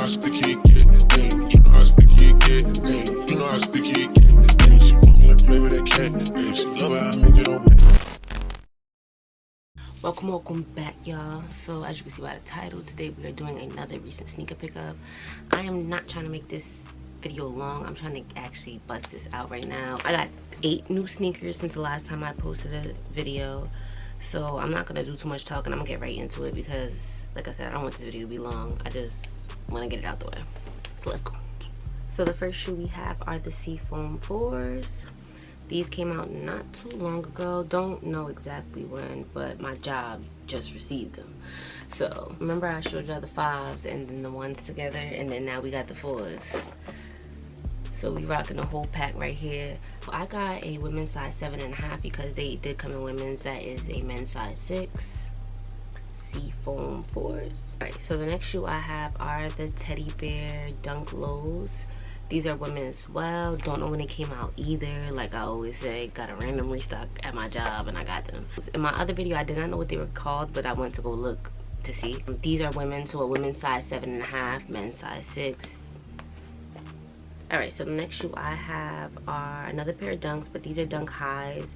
how sticky it get. Hey, you know how sticky it get. Hey, you know how sticky it get. Hey, she want me to play with that cat. Hey, she love how I make it on me. Welcome back, y'all. So as you can see by the title, today we are doing another recent sneaker pickup. I am not trying to make this video long. I'm trying to actually bust this out right now. I got 8 new sneakers since the last time I posted a video, so I'm not gonna do too much talking. I'm gonna get right into it because, like I said, I don't want this video to be long. I just want to get it out the way. So let's go. So the first shoe we have are the Seafoam 4s. These came out not too long ago. Don't know exactly when, but my job just received them. So remember I showed y'all the 5s and then the 1s together, and then now we got the 4s. So we rocking the whole pack right here. I got a women's size 7.5 because they did come in women's. That is a men's size 6. Seafoam 4s. Alright, so the next shoe I have are the Teddy Bear Dunk Lows. These are women as well. Don't know when they came out either. Like I always say, got a random restock at my job and I got them. In my other video, I did not know what they were called, but I went to go look to see. These are women, so a women's size 7.5, men's size 6. Alright, so the next shoe I have are another pair of Dunks, but these are Dunk Highs.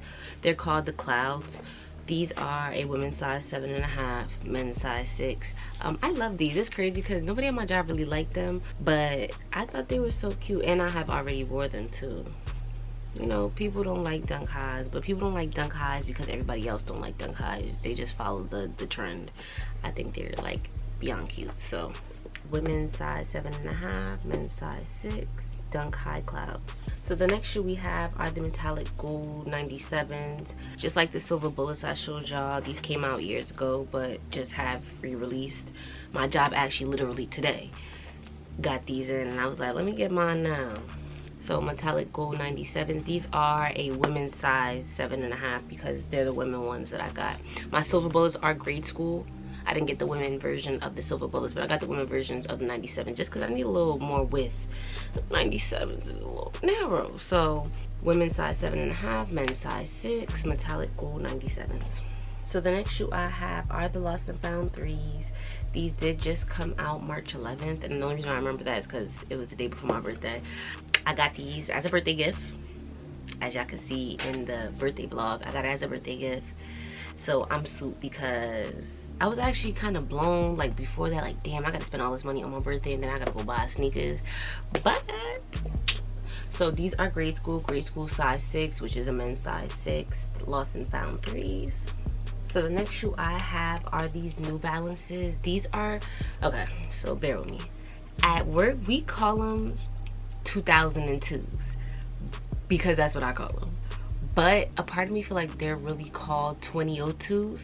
They're called the Clouds. These are a women's size 7.5, men's size 6. I love these. It's crazy because nobody at my job really liked them, but I thought they were so cute, and I have already wore them too. You know, people don't like Dunk Highs, but people don't like Dunk Highs because everybody else don't like Dunk Highs. They just follow the trend. I think they're like beyond cute. So women's size 7.5, men's size 6, Dunk High Clouds. So the next shoe we have are the metallic gold 97s. Just like the silver bullets I showed y'all, these came out years ago but just have re-released. My job actually literally today got these in, and I was like, let me get mine now. So metallic gold 97s. These are a women's size 7.5 because they're the women ones that I got. My silver bullets are grade school. I didn't get the women version of the silver bullets, but I got the women versions of the 97 just because I need a little more width. 97s is a little narrow. So women's size 7.5, men's size 6, metallic gold 97s. So the next shoe I have are the Lost and Found 3s. These did just come out March 11th, and the only reason I remember that is because it was the day before my birthday. I got these as a birthday gift. As y'all can see in the birthday vlog, I got it as a birthday gift. So I'm soup because I was actually kind of blown, like before that, like damn, I gotta spend all this money on my birthday and then I gotta go buy sneakers. But so these are grade school size 6, which is a men's size 6, Lost and Found 3s. So the next shoe I have are these New Balances. These are, okay, so bear with me. At work we call them 2002s because that's what I call them, but a part of me feel like they're really called 2002s.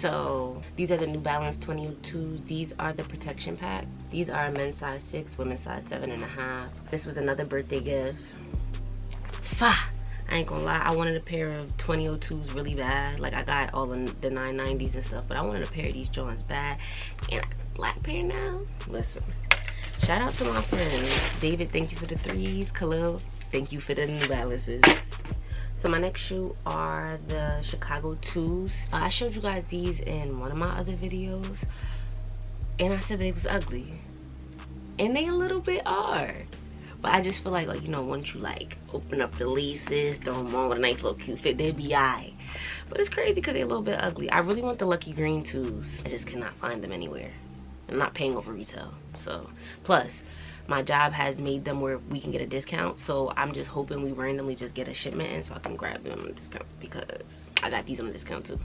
So these are the New Balance 2002s. These are the protection pack. These are men's size 6, women's size 7.5. This was another birthday gift. I ain't gonna lie, I wanted a pair of 2002s really bad. Like I got all the 990s and stuff, but I wanted a pair of these Johns bad, and I got a black pair now. Listen, shout out to my friends. David, thank you for the 3s. Khalil, thank you for the New Balances. So my next shoe are the Chicago 2s. I showed you guys these in one of my other videos, and I said they was ugly, and they a little bit are. But I just feel like you know, once you like open up the laces, throw them on with a nice little cute fit, they'd be aight. But it's crazy because they're a little bit ugly. I really want the Lucky Green 2s. I just cannot find them anywhere. I'm not paying over retail. So plus my job has made them where we can get a discount, so I'm just hoping we randomly just get a shipment in so I can grab them on a discount because I got these on a discount too.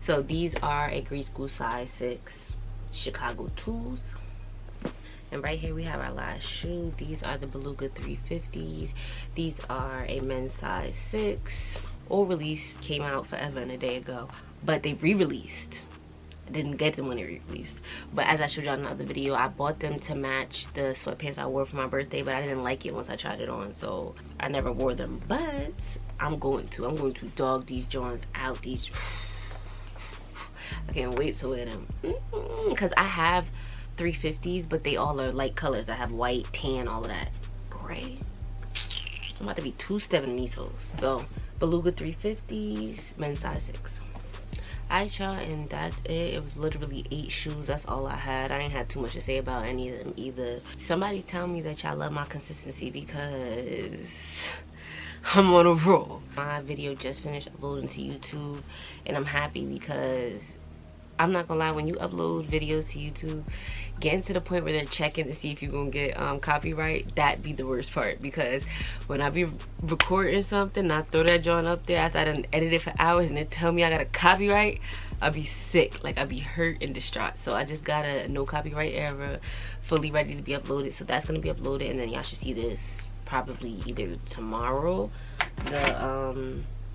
So these are a grade school size 6 Chicago 2s. And right here we have our last shoe. These are the Beluga 350s. These are a men's size 6. Old release, came out forever and a day ago, but they re-released. I didn't get them when they re-released, but as I showed y'all in another video, I bought them to match the sweatpants I wore for my birthday, but I didn't like it once I tried it on, so I never wore them. But I'm going to dog these Johns out. These I can't wait to wear them because I have 350s, but they all are light colors. I have white, tan, all of that. Gray. So I'm about to be two-stepping these hoes. So Beluga 350s, men's size 6. Alright, y'all, and that's it. It was literally 8 shoes. That's all I had. I ain't had too much to say about any of them either. Somebody tell me that y'all love my consistency, because I'm on a roll. My video just finished uploading to YouTube, and I'm happy because I'm not gonna lie, when you upload videos to YouTube, getting to the point where they're checking to see if you're gonna get copyright, that be the worst part. Because when I be recording something and I throw that joint up there after I done edited for hours and they tell me I got a copyright, I'll be sick. Like, I'll be hurt and distraught. So I just got a no copyright era fully ready to be uploaded. So that's gonna be uploaded, and then y'all should see this probably either tomorrow,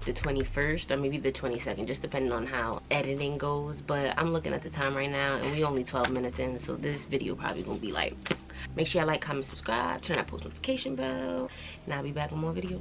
the 21st, or maybe the 22nd, just depending on how editing goes. But I'm looking at the time right now, and we only 12 minutes in, so this video probably gonna be like, make sure y'all like, comment, subscribe, turn that post notification bell, and I'll be back with more videos.